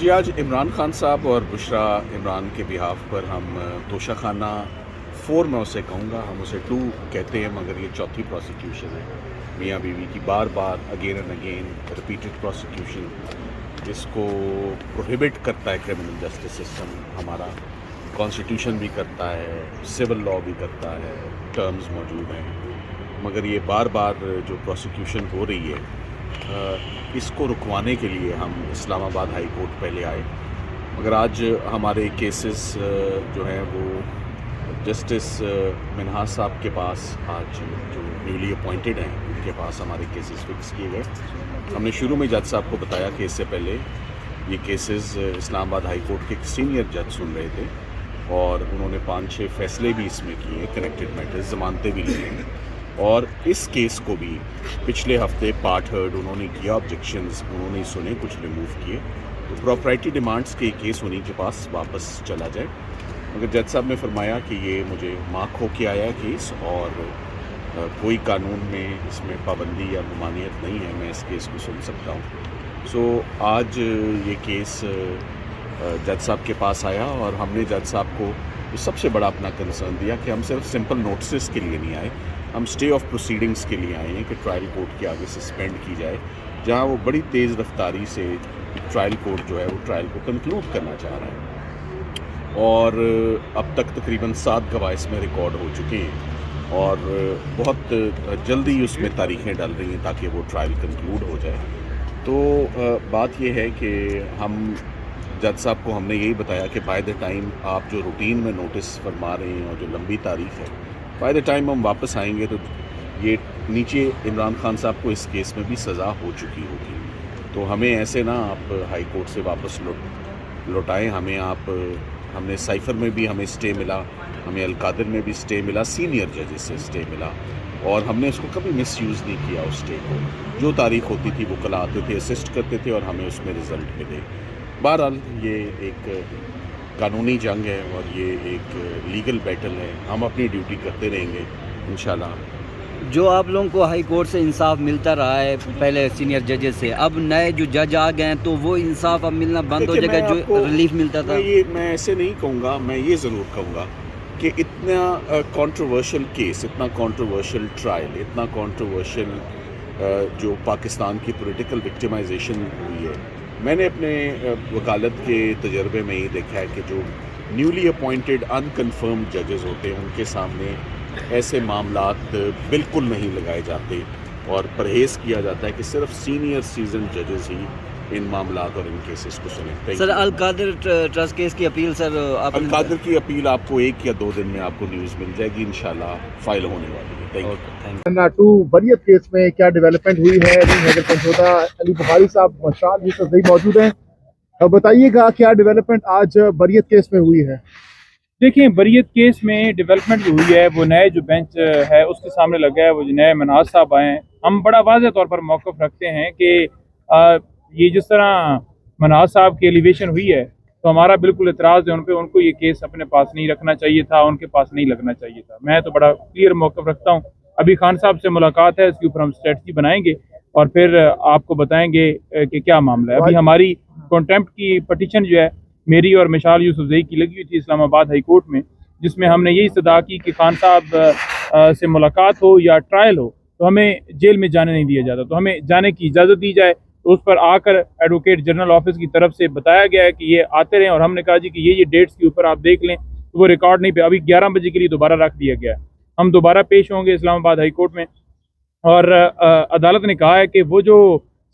जी, आज इमरान खान साहब और बुशरा इमरान के बिहाफ पर हम तोशाखाना 4 मैं उसे कहूँगा, हम उसे 2 कहते हैं, मगर ये चौथी प्रोसिक्यूशन है मियाँ बीवी की। बार बार again and again repeated prosecution इसको प्रोहिबिट करता है क्रिमिनल जस्टिस सिस्टम हमारा। कॉन्स्टिट्यूशन भी करता है, सिविल लॉ भी करता है, टर्म्स मौजूद हैं, मगर ये बार बार जो प्रोसिक्यूशन हो रही है इसको रुकवाने के लिए हम इस्लामाबाद हाई कोर्ट पहले आए। मगर आज हमारे केसेस जो हैं वो जस्टिस मिनहाज साहब के पास, आज जो न्यूली अपॉइंटेड हैं उनके पास हमारे केसेस फिक्स किए गए। हमने शुरू में जज साहब को बताया कि इससे पहले ये केसेस इस्लामाबाद हाई कोर्ट के एक सीनियर जज सुन रहे थे और उन्होंने 5-6 फैसले भी इसमें किए, कनेक्टेड मैटर्स, ज़मानतें भी ली हैं। और इस केस को भी पिछले हफ्ते पार्ट हर्ड उन्होंने किया, ऑब्जेक्शंस उन्होंने सुने, कुछ रिमूव किए, तो प्रॉपर्टी डिमांड्स के केस उन्हीं के पास वापस चला जाए। मगर जज साहब ने फरमाया कि ये मुझे मार्क हो के आया है केस और कोई कानून में इसमें पाबंदी या ममानियत नहीं है, मैं इस केस को सुन सकता हूँ। सो आज ये केस जज साहब के पास आया और हमने जज साहब को सबसे बड़ा अपना कंसर्न दिया कि हम सिर्फ सिंपल नोटिस के लिए नहीं आए, हम स्टे ऑफ प्रोसीडिंग्स के लिए आए हैं कि ट्रायल कोर्ट के आगे सस्पेंड की जाए, जहां वो बड़ी तेज़ रफ्तारी से ट्रायल कोर्ट जो है वो ट्रायल को कंक्लूड करना चाह रहा है। और अब तक तकरीबन 7 गवाह इसमें रिकॉर्ड हो चुके हैं और बहुत जल्दी उसमें तारीखें डल रही हैं ताकि वो ट्रायल कंक्लूड हो जाए। तो बात ये है कि हम जज साहब को हमने यही बताया कि बाय द टाइम आप जो रूटीन में नोटिस फरमा रहे हैं और जो लंबी तारीख है, बाय द टाइम हम वापस आएंगे तो ये नीचे इमरान खान साहब को इस केस में भी सज़ा हो चुकी होगी। तो हमें ऐसे ना आप हाई कोर्ट से वापस लौटाएं, हमें आप, हमने साइफ़र में भी हमें स्टे मिला, हमें अलकादिर में भी स्टे मिला, सीनियर जजेस से स्टे मिला और हमने उसको कभी मिसयूज़ नहीं किया उस स्टे को। जो तारीख होती थी वो कल आते थे, असिस्ट करते थे और हमें उसमें रिज़ल्ट मिले। बहरहाल ये एक कानूनी जंग है और ये एक लीगल बैटल है, हम अपनी ड्यूटी करते रहेंगे इंशाल्लाह। जो आप लोगों को हाई कोर्ट से इंसाफ मिलता रहा है पहले सीनियर जजेस से, अब नए जो जज आ गए हैं तो वो इंसाफ अब मिलना बंद हो जाएगा जो रिलीफ मिलता था? मैं ऐसे नहीं कहूँगा, मैं ये ज़रूर कहूँगा कि इतना कंट्रोवर्शियल केस, इतना कंट्रोवर्शियल ट्रायल, इतना कंट्रोवर्शियल जो पाकिस्तान की पॉलिटिकल विक्टिमाइजेशन हुई है, मैंने अपने वकालत के तजर्बे में ये देखा है कि जो न्यूली अपॉइंटेड अनकन्फर्म्ड जजेस होते हैं उनके सामने ऐसे मामलात बिल्कुल नहीं लगाए जाते और परहेज़ किया जाता है कि सिर्फ सीनियर सीजन जजेस ही इन मामलात और इन केसेस को सुने। सर, अलकादिर ट्रस्ट केस की अपील, सर अलकादिर की अपील आपको 1 या 2 दिन में आपको न्यूज़ मिल जाएगी, इंशाल्लाह फाइल होने वाली है। Thank you. नाटू बरियत केस में क्या डेवलपमेंट हुई है? हैदर पंचोदा, अली बुखारी साहब, मशाल यूसुफ ज़ई मौजूद हैं। अब बताइएगा क्या डेवलपमेंट आज बरियत केस में हुई है? देखिए, बरियत केस में डेवलपमेंट जो हुई है वो नए जो बेंच है उसके सामने लगा है, वो जो नए मिनहाज साहब आए हैं। हम बड़ा वाज़ेह तौर पर मौक़िफ़ रखते हैं कि ये जिस तरह मिनहाज साहब की एलिवेशन हुई है तो हमारा बिल्कुल एतराज़ है उन पर। उनको ये केस अपने पास नहीं रखना चाहिए था, उनके पास नहीं लगना चाहिए था। मैं तो बड़ा क्लियर मौक़िफ़ रखता हूँ। अभी खान साहब से मुलाकात है, इसके ऊपर हम स्ट्रेटजी बनाएंगे और फिर आपको बताएंगे कि क्या मामला है। अभी हमारी कॉन्टेम्प्ट की पटिशन जो है मेरी और मिशाल यूसुफ ज़ई की लगी हुई थी इस्लामाबाद हाई कोर्ट में, जिसमें हमने यही इस्तदा की कि खान साहब से मुलाकात हो या ट्रायल हो तो हमें जेल में जाने नहीं दिया जाता, तो हमें जाने की इजाज़त दी जाए। तो उस पर आकर एडवोकेट जनरल ऑफिस की तरफ से बताया गया है कि ये आते रहें और हमने कहा जी कि ये डेट्स के ऊपर आप देख लें, तो वो रिकॉर्ड नहीं पे अभी 11 बजे के लिए दोबारा रख दिया गया है। हम दोबारा पेश होंगे इस्लामाबाद हाई कोर्ट में और अदालत ने कहा है कि वो जो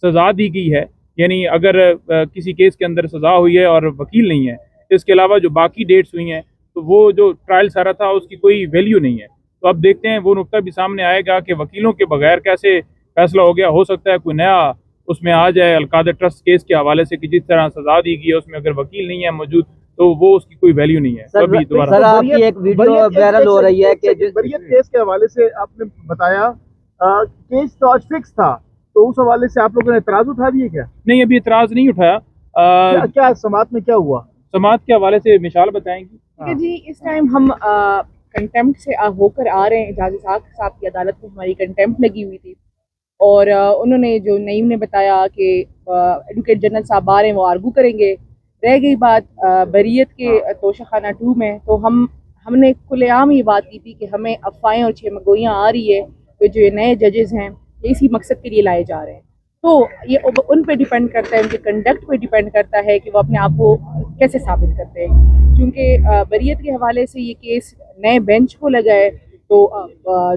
सज़ा दी गई है, यानी अगर किसी केस के अंदर सज़ा हुई है और वकील नहीं है, इसके अलावा जो बाकी डेट्स हुई हैं तो वो जो ट्रायल सारा था उसकी कोई वैल्यू नहीं है। तो अब देखते हैं वो नुक्ता भी सामने आएगा कि वकीलों के बगैर कैसे फैसला हो गया। हो सकता है कोई नया उसमें आ जाए अलकादिर ट्रस्ट केस के हवाले से कि जिस तरह सज़ा दी गई है उसमें अगर वकील नहीं है मौजूद तो वो उसकी कोई वैल्यू नहीं है। सर, सर आपकी एक वीडियो वायरल हो रही है कि बरियत केस के हवाले से आपने बताया केस तो आज फिक्स था, तो उस हवाले से आप लोगों ने एतराज़ उठा दिए क्या? नहीं, अभी एतराज़ नहीं उठाया। क्या समात में क्या हुआ? समात के हवाले से मिशाल बताएंगी। ठीक है जी, इस टाइम हम कंटेम्प्ट से होकर आ रहे हैं। जज साहब की अदालत में हमारी कंटेम्प्ट लगी हुई थी और उन्होंने जो नईम ने बताया कि एडवोकेट जनरल साहब आ रहे हैं, वो आर्गू करेंगे रह गई बात बरियत के तोशाखाना 2 में, तो हमने खुलेआम ये बात की थी कि हमें अफवाहें और छेमगोइयाँ आ रही है कि जो ये नए जजेस हैं ये इसी मकसद के लिए लाए जा रहे हैं। तो ये उन पे डिपेंड करता है, उनके कंडक्ट पे डिपेंड करता है कि वो अपने आप को कैसे साबित करते हैं। क्योंकि बरियत के हवाले से ये केस नए बेंच को लगा है, तो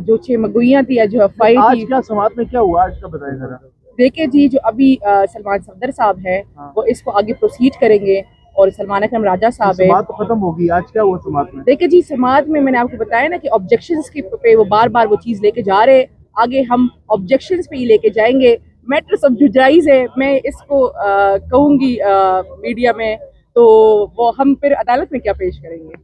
जो छेमगोइयाँ थी या जो अफवाहें आज थी, क्या समात में क्या हुआ आज का बताएं जरा। देखिए जी, जो अभी सलमान सफदर साहब हैं वो इसको आगे प्रोसीड करेंगे और सलमान अकरम राजा साहब है। समात तो खत्म होगी, आज क्या हुआ समात में? देखिए जी, समात में मैंने आपको बताया ना कि ऑब्जेक्शंस के पे वो बार बार वो चीज़ लेके जा रहे, आगे हम ऑब्जेक्शंस पे ही लेके जाएंगे। मैटर सब जुजाइज है, मैं इसको कहूँगी मीडिया में, तो वो हम फिर अदालत में क्या पेश करेंगे।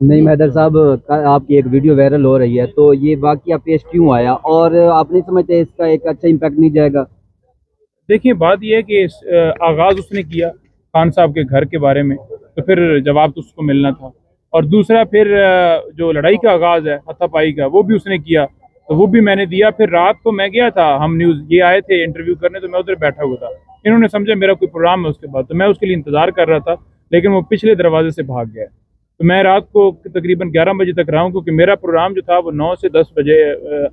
नहीं हैदर साहब, आपकी एक वीडियो वायरल हो रही है, तो ये वाकया पेश क्यों आया और आप नहीं समझते इसका एक अच्छा इम्पैक्ट नहीं जाएगा? देखिए, बात यह है कि आगाज़ उसने किया खान साहब के घर के बारे में, तो फिर जवाब तो उसको मिलना था। और दूसरा फिर जो लड़ाई का आगाज़ है हाथापाई का, वो भी उसने किया, तो वो भी मैंने दिया। फिर रात को मैं गया था, हम न्यूज़ ये आए थे इंटरव्यू करने, तो मैं उधर बैठा हुआ था। इन्होंने समझा मेरा कोई प्रोग्राम है उसके बाद, तो मैं उसके लिए इंतज़ार कर रहा था, लेकिन वो पिछले दरवाजे से भाग गया। तो मैं रात को तकरीबन 11 बजे तक रहा हूँ, क्योंकि मेरा प्रोग्राम जो था वो 9 से 10 बजे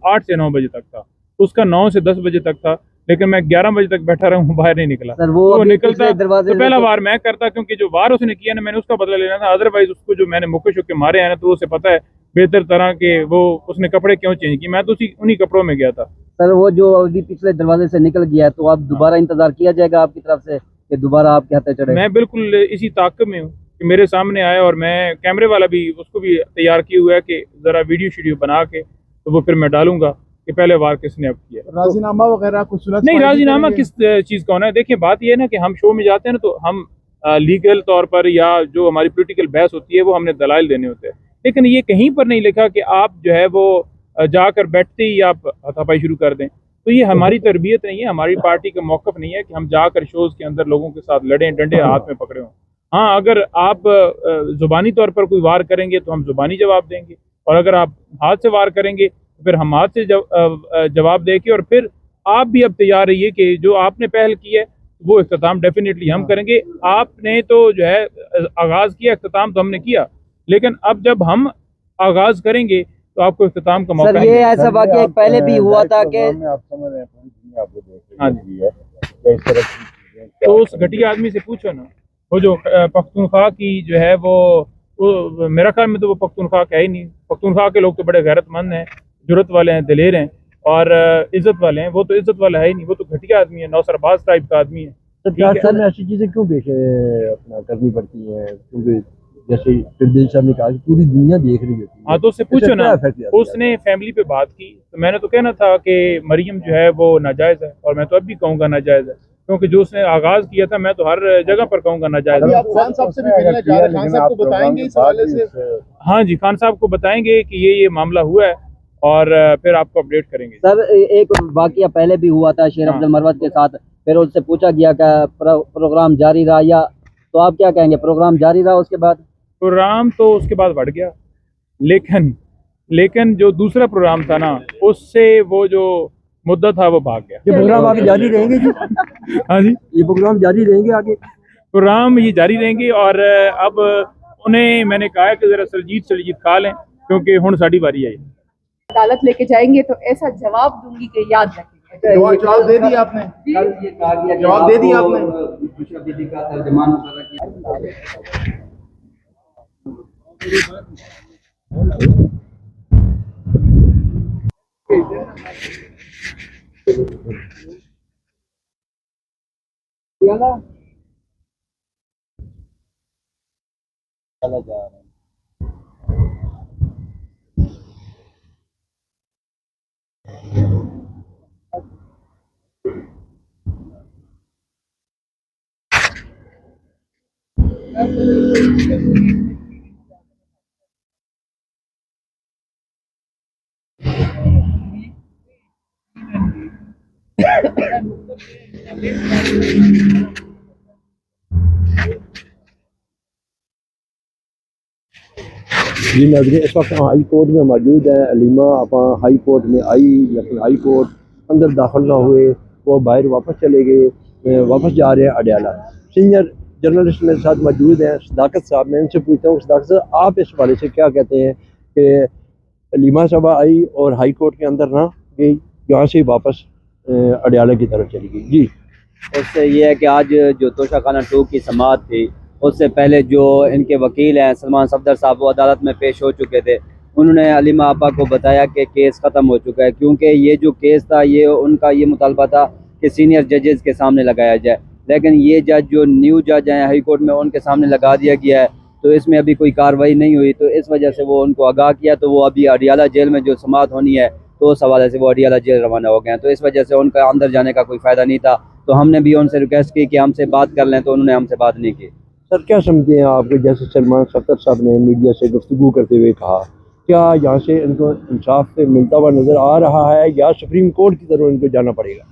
8 से 9 बजे तक था, उसका 9 से 10 बजे तक था, लेकिन मैं 11 बजे तक बैठा रहा हूँ, बाहर नहीं निकला। सर वो तो निकलता दरवाजे तो पहला वार मैं करता, क्योंकि जो वार उसने किया ना, मैंने उसका बदला लेना था। अदरवाइज उसको जो मैंने मुक्के शुक्के मारे हैं ना, तो उसे पता है बेहतर तरह के वो उसने कपड़े क्यों चेंज किए। मैं तो उन्हीं कपड़ों में गया था। सर वो जो अभी पिछले दरवाजे से निकल गया है, तो आप दोबारा इंतजार किया जाएगा आपकी तरफ से कि दोबारा आपके हाथ चढ़े? मैं बिल्कुल इसी ताक़ब में हूँ कि मेरे सामने आया, और मैं कैमरे वाला भी उसको भी तैयार किया हुआ है कि ज़रा वीडियो बना के तो वो फिर मैं डालूंगा कि पहले वार किसने अब किया। राजीनामा वगैरह कुछ सुना? नहीं, राजीनामा किस चीज़ का होना है? देखिए, बात यह है ना कि हम शो में जाते हैं ना, तो हम लीगल तौर पर या जो हमारी पॉलिटिकल बहस होती है वो हमने दलाइल देने होते हैं, लेकिन ये कहीं पर नहीं लिखा कि आप जो है वो जाकर बैठते ही आप हाथापाई शुरू कर दें। तो ये हमारी तरबियत नहीं है, हमारी पार्टी का मौक़िफ़ नहीं है कि हम जाकर शोज़ के अंदर लोगों के साथ लड़ें, डंडे हाथ में पकड़े हों। हाँ, अगर आप ज़ुबानी तौर पर कोई वार करेंगे तो हम ज़ुबानी जवाब देंगे, और अगर आप हाथ से वार करेंगे तो फिर हम हाथ से जवाब देंगे। और फिर आप भी अब तैयार रहिए कि जो आपने पहल की है वो इख्तिताम डेफिनेटली हम करेंगे। आपने तो जो है आगाज़ किया, इख्तिताम तो हमने किया, लेकिन अब जब हम आगाज़ करेंगे तो आपको इख्तिताम का मौका सर ये ऐसा वाकया पहले भी हुआ था कि हाँ जी, तो उस घटिया आदमी से पूछो ना, वो जो पख्तूनख्वा की जो है वो मेरा ख्याल में तो वो पख्तूनख्वा का ही नहीं। पख्तूनख्वा के लोग तो बड़े गैरतमंद हैं, जुर्रत वाले हैं, दिलेर हैं और इज़्ज़त वाले हैं। वो तो इज़्ज़त वाला है ही नहीं, वो तो घटिया आदमी है, नौसरबाज टाइप का आदमी है। सर में ऐसी चीज़ें क्यों पेश अपना करनी पड़ती हैं? क्योंकि जैसे फिरदौसी साहब ने कहा कि पूरी दुनिया देख रही होती है। हाँ, तो उससे पूछो ना, उसने फैमिली पे बात की, तो मैंने तो कहना था कि मरियम जो है वो नाजायज़ है, और मैं तो अब भी कहूँगा नाजायज़ है, क्योंकि जो उसने आगाज़ किया था मैं तो हर जगह पर कहूँगा नाजायज़ है। आप खान साहब से भी मिलने जा रहे हैं, खान साहब को बताएंगे इस हवाले से? हाँ जी, खान साहब को बताएंगे कि ये मामला हुआ है, और फिर आपको अपडेट करेंगे। सर एक वाकया पहले भी हुआ था शेर अब्दुल मरवत के साथ, फिर उससे पूछा गया कि प्रोग्राम जारी रहा, या तो आप क्या कहेंगे, प्रोग्राम जारी रहा उसके बाद? प्रोग्राम तो उसके बाद बढ़ गया, लेकिन जो दूसरा प्रोग्राम था ना, उससे वो जो मुद्दा था वो भाग गया। ये प्रोग्राम आगे जारी रहेंगे जी? हाँ जी, ये प्रोग्राम जारी रहेंगे आगे? प्रोग्राम ये जारी रहेंगे, और अब उन्हें मैंने कहा है कि जरा सलजीत खा लें, क्योंकि हुण साड़ी बारी है। अदालत लेके जाएंगे तो ऐसा जवाब दूंगी कि याद रखेंगे। जवाब दे दिया आपने? जवाब दे दिया आपने? जी नाज़रीन, इस वक्त हाई कोर्ट में मौजूद है। अलीमा आपा हाई कोर्ट में आई, लेकिन हाई कोर्ट अंदर दाखिल ना हुए, वो बाहर वापस चले गए, वापस जा रहे हैं अडयाला। सीनियर जर्नलिस्ट मेरे साथ मौजूद हैं, सदाकत साहब। मैं इनसे पूछता हूँ, सदाकत साहब आप इस हवाले से क्या कहते हैं कि लीमा साहबा आई और हाई कोर्ट के अंदर ना गई, यहाँ से वापस अडियाला की तरफ चली गई? जी, उससे ये है कि आज जो तोशाखाना 2 की समाअत थी, उससे पहले जो इनके वकील हैं सलमान सफदर साहब, वो अदालत में पेश हो चुके थे। उन्होंने अलीमा आपा को बताया कि केस ख़त्म हो चुका है, क्योंकि ये जो केस था ये उनका ये मुतालबा था कि सीनियर जजेस के सामने लगाया जाए, लेकिन ये जज जो न्यू जज हैं हाई कोर्ट में, उनके सामने लगा दिया गया है। तो इसमें अभी कोई कार्रवाई नहीं हुई, तो इस वजह से वो उनको आगाह किया, तो वो अभी अडियाला जेल में जो समाअत होनी है तो उस हवाले से वो अडियाला जेल रवाना हो गए हैं। तो इस वजह से उनका अंदर जाने का कोई फ़ायदा नहीं था। तो हमने भी उनसे रिक्वेस्ट की कि हमसे बात कर लें, तो उन्होंने हमसे बात नहीं की। सर क्या समझते हैं आप, जैसे सलमान सफदर साहब ने मीडिया से गुफ्तगू करते हुए कहा, क्या यहाँ से इनको इंसाफ मिलता हुआ नज़र आ रहा है या सुप्रीम कोर्ट की तरफ इनको जाना पड़ेगा?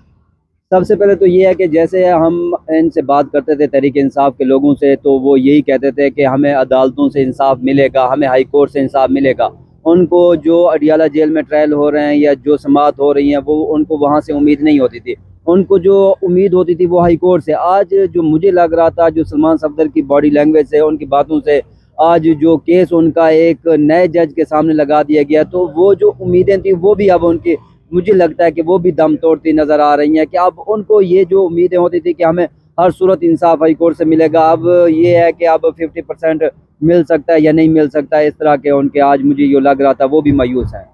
सबसे पहले तो ये है कि जैसे हम इनसे बात करते थे तहरीक इंसाफ के लोगों से, तो वो यही कहते थे कि हमें अदालतों से इंसाफ मिलेगा, हमें हाई कोर्ट से इंसाफ मिलेगा। उनको जो अडियाला जेल में ट्रायल हो रहे हैं या जो समाअत हो रही हैं, वो उनको वहाँ से उम्मीद नहीं होती थी। उनको जो उम्मीद होती थी वो हाई कोर्ट से। आज जो मुझे लग रहा था, जो सलमान सफदर की बॉडी लैंग्वेज से, उनकी बातों से, आज जो केस उनका एक नए जज के सामने लगा दिया गया, तो वो जो उम्मीदें थी वो भी अब उनकी, मुझे लगता है कि वो भी दम तोड़ती नज़र आ रही हैं। कि अब उनको ये जो उम्मीदें होती थी कि हमें हर सूरत इंसाफ हाई कोर्ट से मिलेगा, अब ये है कि अब 50% मिल सकता है या नहीं मिल सकता है, इस तरह के उनके आज मुझे ये लग रहा था वो भी मायूस हैं।